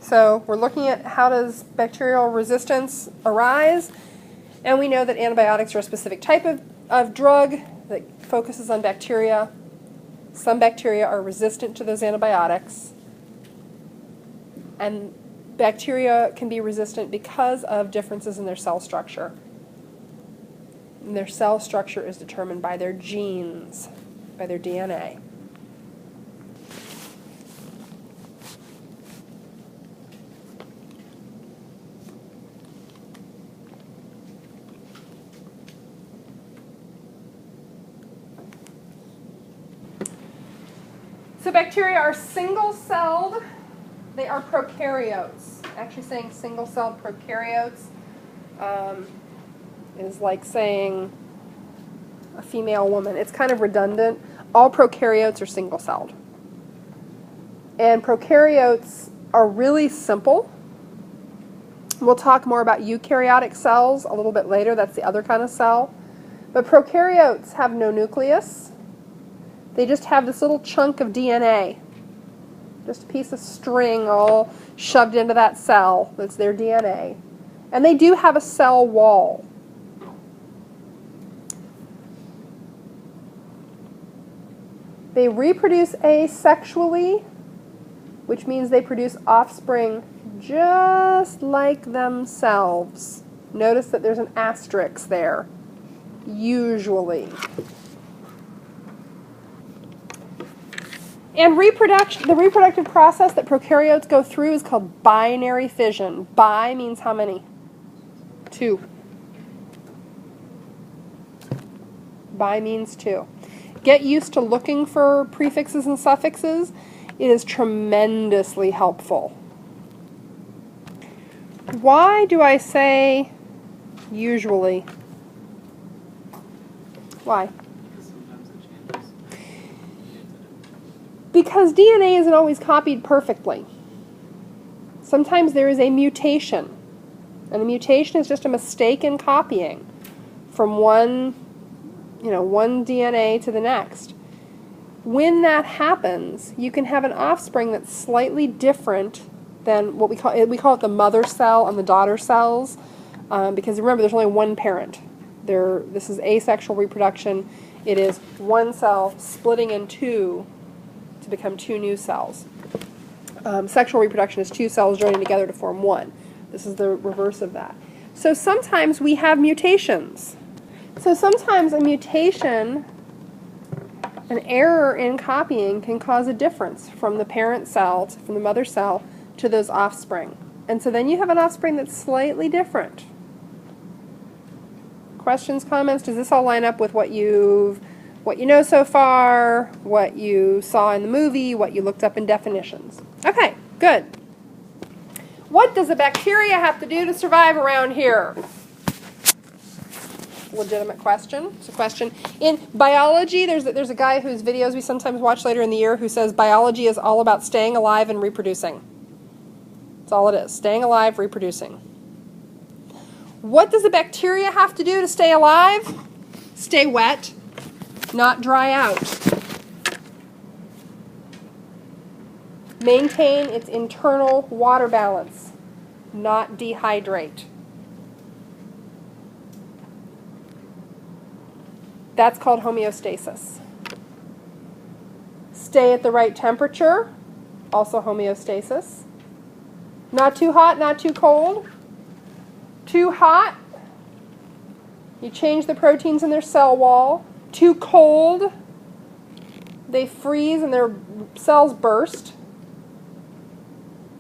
So we're looking at how does bacterial resistance arise, and we know that antibiotics are a specific type of drug that focuses on bacteria. Some bacteria are resistant to those antibiotics, and bacteria can be resistant because of differences in their cell structure. And their cell structure is determined by their genes, by their DNA. So bacteria are single-celled. They are prokaryotes. Actually saying single-celled prokaryotes is like saying a female woman. It's kind of redundant. All prokaryotes are single-celled. And prokaryotes are really simple. We'll talk more about eukaryotic cells a little bit later. That's the other kind of cell. But prokaryotes have no nucleus. They just have this little chunk of DNA. Just a piece of string all shoved into that cell. That's their DNA. And they do have a cell wall. They reproduce asexually, which means they produce offspring just like themselves. Notice that there's an asterisk there. Usually. And the reproductive process that prokaryotes go through is called binary fission. Bi means how many? 2. Bi means 2. Get used to looking for prefixes and suffixes. It is tremendously helpful. Why do I say usually? Why? Because DNA isn't always copied perfectly. Sometimes there is a mutation. And a mutation is just a mistake in copying from one DNA to the next. When that happens, you can have an offspring that's slightly different than what we call it the mother cell and the daughter cells, because remember, there's only one parent. This is asexual reproduction. It is one cell splitting in two to become 2 new cells. Sexual reproduction is 2 cells joining together to form 1. This is the reverse of that. So sometimes we have mutations. So sometimes a mutation, an error in copying, can cause a difference from the parent cell, from the mother cell, to those offspring. And so then you have an offspring that's slightly different. Questions, comments? Does this all line up with what you know so far, what you saw in the movie, what you looked up in definitions? Okay, good. What does a bacteria have to do to survive around here? Legitimate question. It's a question. In biology, there's a guy whose videos we sometimes watch later in the year who says biology is all about staying alive and reproducing. That's all it is. Staying alive, reproducing. What does a bacteria have to do to stay alive? Stay wet, not dry out. Maintain its internal water balance, not dehydrate. That's called homeostasis. Stay at the right temperature, also homeostasis. Not too hot, not too cold. Too hot, you change the proteins in their cell wall. Too cold, they freeze and their cells burst.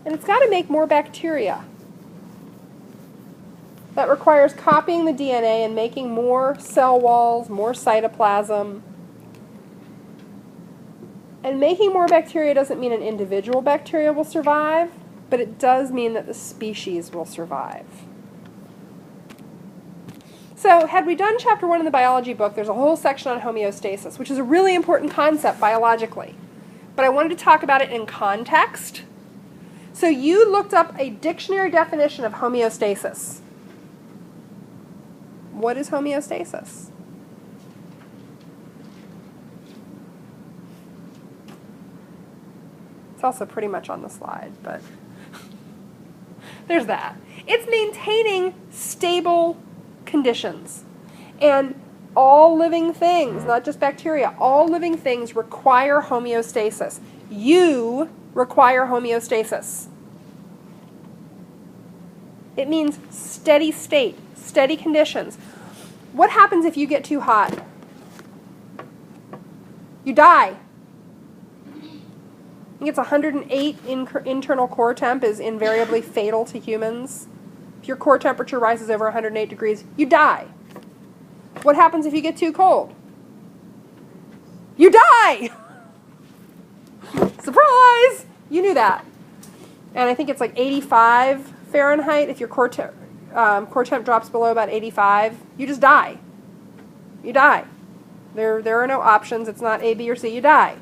And it's got to make more bacteria. That requires copying the DNA and making more cell walls, more cytoplasm. And making more bacteria doesn't mean an individual bacteria will survive, but it does mean that the species will survive. So, had we done chapter 1 in the biology book, there's a whole section on homeostasis, which is a really important concept biologically. But I wanted to talk about it in context. So you looked up a dictionary definition of homeostasis. What is homeostasis? It's also pretty much on the slide, but there's that. It's maintaining stable conditions. And all living things, not just bacteria, all living things require homeostasis. You require homeostasis. It means steady state, steady conditions. What happens if you get too hot? You die. I think it's 108 internal core temp is invariably fatal to humans. If your core temperature rises over 108 degrees, you die. What happens if you get too cold? You die! Surprise! You knew that. And I think it's like 85 Fahrenheit. If your core temp drops below about 85, you just die. You die. There are no options. It's not A, B, or C. You die.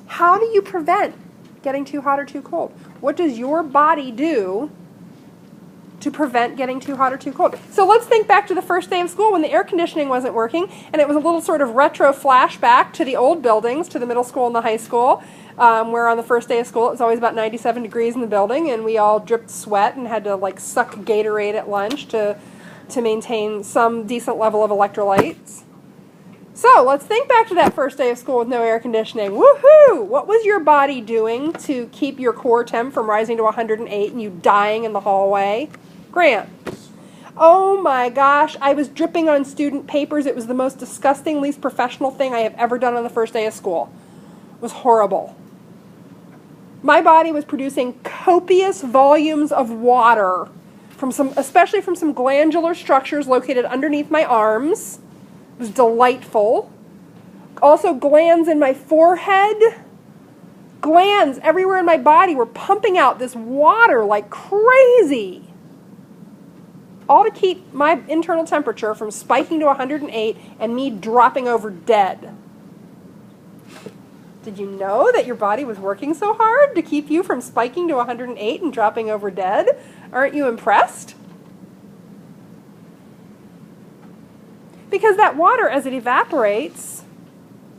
How do you prevent getting too hot or too cold? What does your body do to prevent getting too hot or too cold? So let's think back to the first day of school when the air conditioning wasn't working, and it was a little sort of retro flashback to the old buildings, to the middle school and the high school, where on the first day of school it was always about 97 degrees in the building, and we all dripped sweat and had to like suck Gatorade at lunch to maintain some decent level of electrolytes. So let's think back to that first day of school with no air conditioning. Woohoo! What was your body doing to keep your core temp from rising to 108 and you dying in the hallway? Grant. Oh my gosh, I was dripping on student papers. It was the most disgusting, least professional thing I have ever done on the first day of school. It was horrible. My body was producing copious volumes of water, especially from some glandular structures located underneath my arms. It was delightful. Also, glands in my forehead. Glands everywhere in my body were pumping out this water like crazy. All to keep my internal temperature from spiking to 108 and me dropping over dead. Did you know that your body was working so hard to keep you from spiking to 108 and dropping over dead? Aren't you impressed? Because that water, as it evaporates,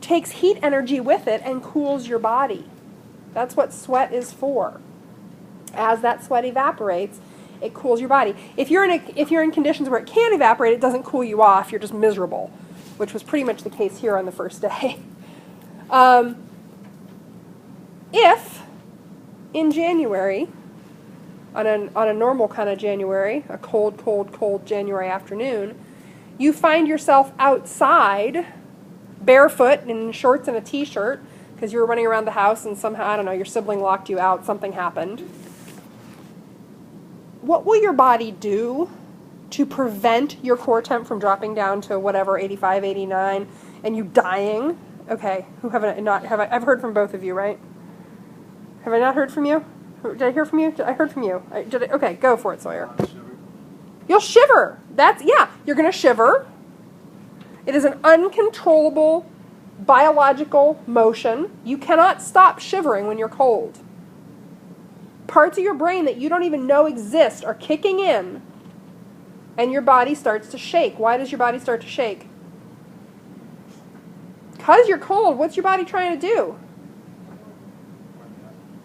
takes heat energy with it and cools your body. That's what sweat is for. As that sweat evaporates, it cools your body. If you're in conditions where it can't evaporate, it doesn't cool you off. You're just miserable, which was pretty much the case here on the first day. If in January, on a normal kind of January, a cold January afternoon, you find yourself outside, barefoot in shorts and a t-shirt, because you were running around the house and somehow, I don't know, your sibling locked you out, something happened. What will your body do to prevent your core temp from dropping down to whatever, 85, 89, and you dying? Okay, I've heard from both of you, right? Have I not heard from you? Did I hear from you? I heard from you. Okay, go for it, Sawyer. You'll shiver. You're going to shiver. It is an uncontrollable biological motion. You cannot stop shivering when you're cold. Parts of your brain that you don't even know exist are kicking in, and your body starts to shake. Why does your body start to shake? Because you're cold. What's your body trying to do?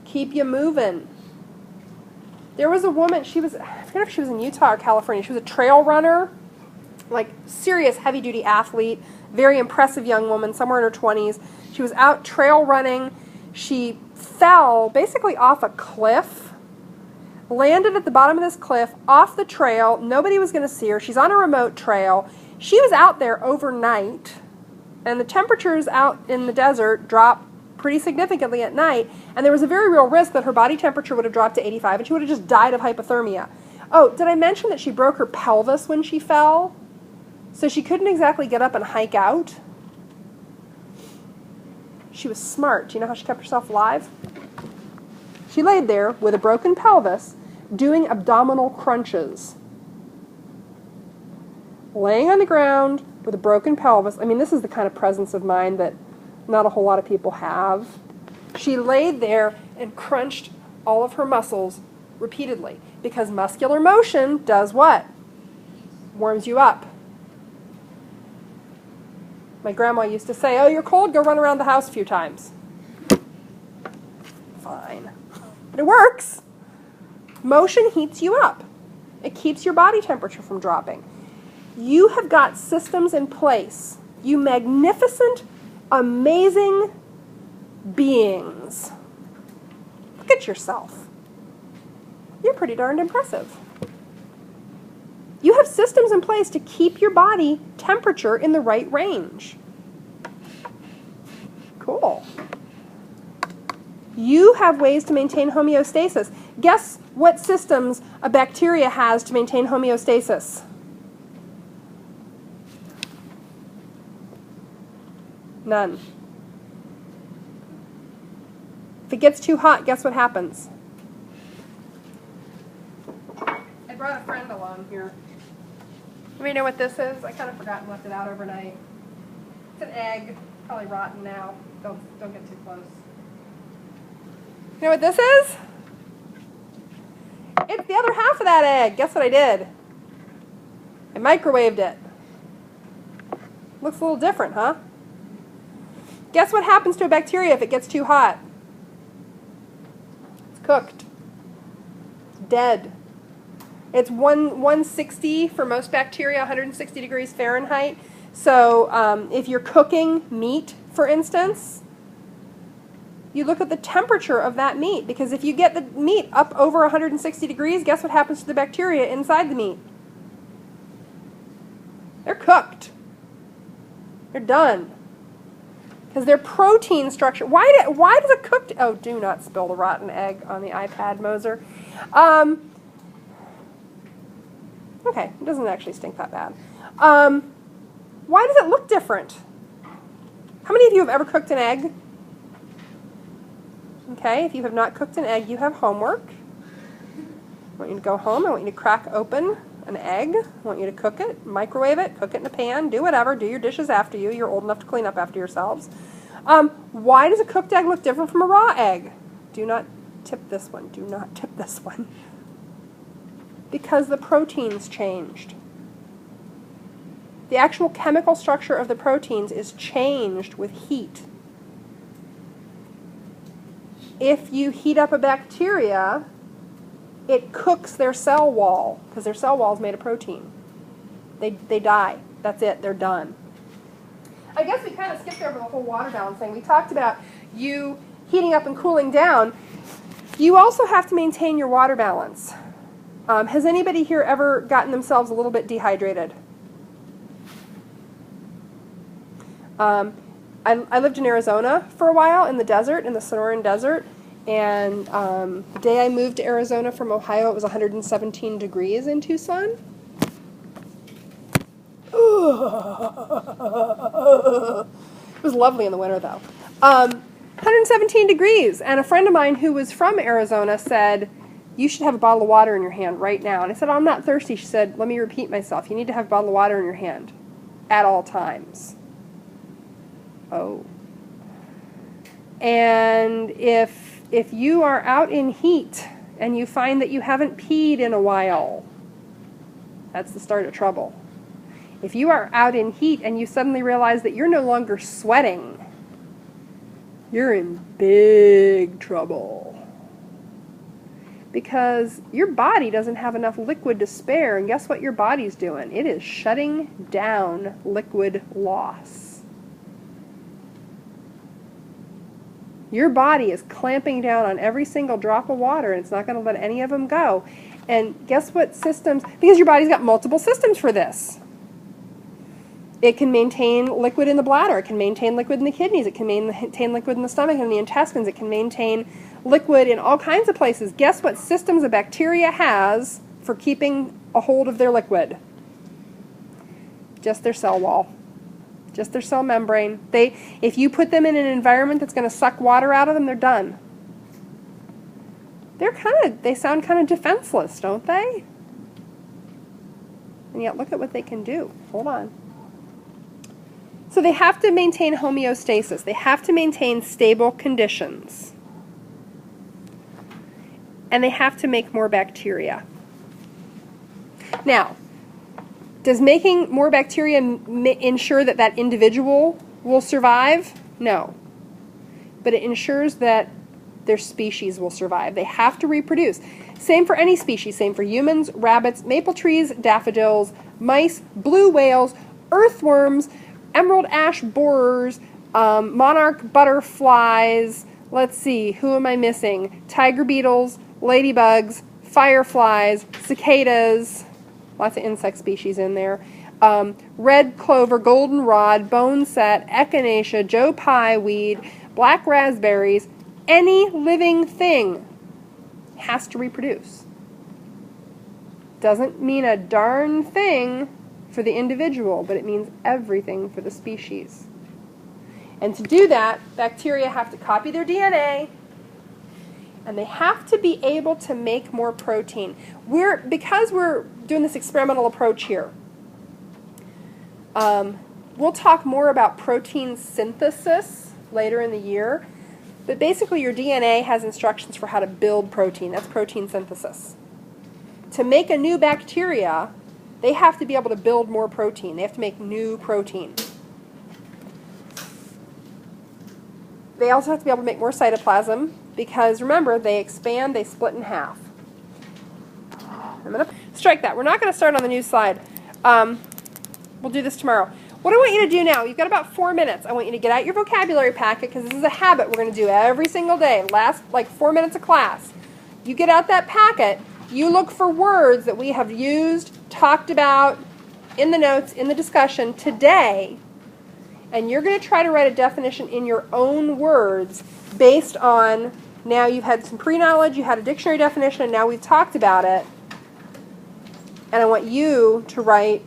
Keep you moving. There was a woman, I forget if she was in Utah or California. She was a trail runner, like serious heavy-duty athlete, very impressive young woman, somewhere in her 20s. She was out trail running. She fell basically off a cliff, landed at the bottom of this cliff, off the trail. Nobody was going to see her. She's on a remote trail. She was out there overnight, and the temperatures out in the desert dropped pretty significantly at night, and there was a very real risk that her body temperature would have dropped to 85 and she would have just died of hypothermia. Oh, did I mention that she broke her pelvis when she fell? So she couldn't exactly get up and hike out. She was smart. Do you know how she kept herself alive? She laid there with a broken pelvis doing abdominal crunches. Laying on the ground with a broken pelvis. I mean, this is the kind of presence of mind that not a whole lot of people have. She laid there and crunched all of her muscles repeatedly because muscular motion does what? Warms you up. My grandma used to say, oh, you're cold, go run around the house a few times. fine. But it works. Motion heats you up. It keeps your body temperature from dropping. You have got systems in place. You magnificent, amazing beings. Look at yourself. You're pretty darned impressive. You have systems in place to keep your body temperature in the right range. Cool. You have ways to maintain homeostasis. Guess what systems a bacteria has to maintain homeostasis? None. If it gets too hot, guess what happens? I brought a friend along here. Anybody know what this is? I kind of forgot and left it out overnight. It's an egg. Probably rotten now. Don't get too close. You know what this is? It's the other half of that egg. Guess what I did? I microwaved it. Looks a little different, huh? Guess what happens to a bacteria if it gets too hot? It's cooked. It's dead. It's 160 for most bacteria, 160 degrees Fahrenheit. So if you're cooking meat, for instance, you look at the temperature of that meat, because if you get the meat up over 160 degrees, guess what happens to the bacteria inside the meat? They're cooked. They're done. Because their protein structure, why does a cooked, oh, do not spill the rotten egg on the iPad, Moser. Okay, it doesn't actually stink that bad. Why does it look different? How many of you have ever cooked an egg? Okay, if you have not cooked an egg, you have homework. I want you to go home. I want you to crack open an egg. I want you to cook it, microwave it, cook it in a pan, do whatever, do your dishes after you. You're old enough to clean up after yourselves. Why does a cooked egg look different from a raw egg? Do not tip this one. Do not tip this one. Because the proteins changed. The actual chemical structure of the proteins is changed with heat. If you heat up a bacteria, it cooks their cell wall, because their cell wall is made of protein. They die. That's it. They're done. I guess we kind of skipped over the whole water balance thing. We talked about you heating up and cooling down. You also have to maintain your water balance. Has anybody here ever gotten themselves a little bit dehydrated? I lived in Arizona for a while, in the desert, in the Sonoran Desert, and the day I moved to Arizona from Ohio, it was 117 degrees in Tucson. It was lovely in the winter, though. 117 degrees, and a friend of mine who was from Arizona said, you should have a bottle of water in your hand right now. And I said, oh, I'm not thirsty. She said, let me repeat myself. You need to have a bottle of water in your hand at all times. Oh. And if you are out in heat and you find that you haven't peed in a while, that's the start of trouble. If you are out in heat and you suddenly realize that you're no longer sweating, you're in big trouble. Because your body doesn't have enough liquid to spare, and guess what your body's doing? It is shutting down liquid loss. Your body is clamping down on every single drop of water, and it's not going to let any of them go. And guess what systems, because your body's got multiple systems for this. It can maintain liquid in the bladder, it can maintain liquid in the kidneys, it can maintain liquid in the stomach and the intestines, it can maintain liquid in all kinds of places. Guess what systems a bacteria has for keeping a hold of their liquid? Just their cell wall. Just their cell membrane. If you put them in an environment that's going to suck water out of them, they're done. They sound kind of defenseless, don't they? And yet look at what they can do. Hold on. So they have to maintain homeostasis. They have to maintain stable conditions. And they have to make more bacteria. Now, does making more bacteria ensure that that individual will survive? No. But it ensures that their species will survive. They have to reproduce. Same for any species. Same for humans, rabbits, maple trees, daffodils, mice, blue whales, earthworms, emerald ash borers, monarch butterflies. Let's see, who am I missing? Tiger beetles, ladybugs, fireflies, cicadas, lots of insect species in there. Red clover, goldenrod, boneset, echinacea, Joe Pye weed, black raspberries. Any living thing has to reproduce. Doesn't mean a darn thing for the individual, but it means everything for the species. And to do that, bacteria have to copy their DNA, and they have to be able to make more protein. Because we're doing this experimental approach here, we'll talk more about protein synthesis later in the year. But basically, your DNA has instructions for how to build protein. That's protein synthesis. To make a new bacteria, they have to be able to build more protein. They have to make new protein. They also have to be able to make more cytoplasm because, remember, they expand, they split in half. I'm going to strike that. We're not going to start on the new slide. We'll do this tomorrow. What I want you to do now, you've got about 4 minutes. I want you to get out your vocabulary packet because this is a habit we're going to do every single day. Last, like 4 minutes of class. You get out that packet, you look for words that we have used, talked about in the notes, in the discussion today, and you're going to try to write a definition in your own words based on, now you've had some pre-knowledge, you had a dictionary definition, and now we've talked about it. And I want you to write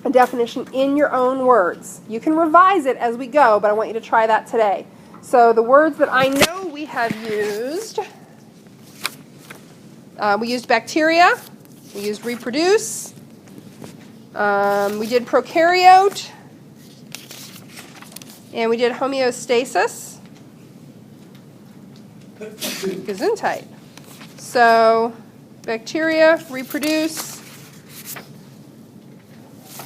a definition in your own words. You can revise it as we go, but I want you to try that today. So the words that I know we have used, we used bacteria, we used reproduce, we did prokaryote, and we did homeostasis, Gesundheit. So bacteria, reproduce,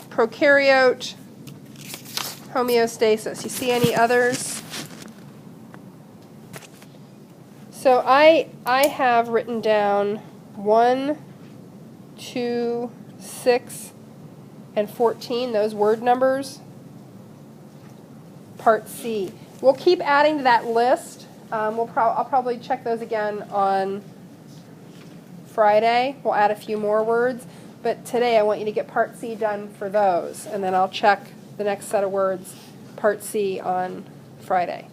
prokaryote, homeostasis. You see any others? So I have written down 1, 2, 6, and 14, those word numbers. Part C. We'll keep adding to that list. I'll probably check those again on Friday. We'll add a few more words. But today I want you to get Part C done for those, and then I'll check the next set of words, Part C, on Friday.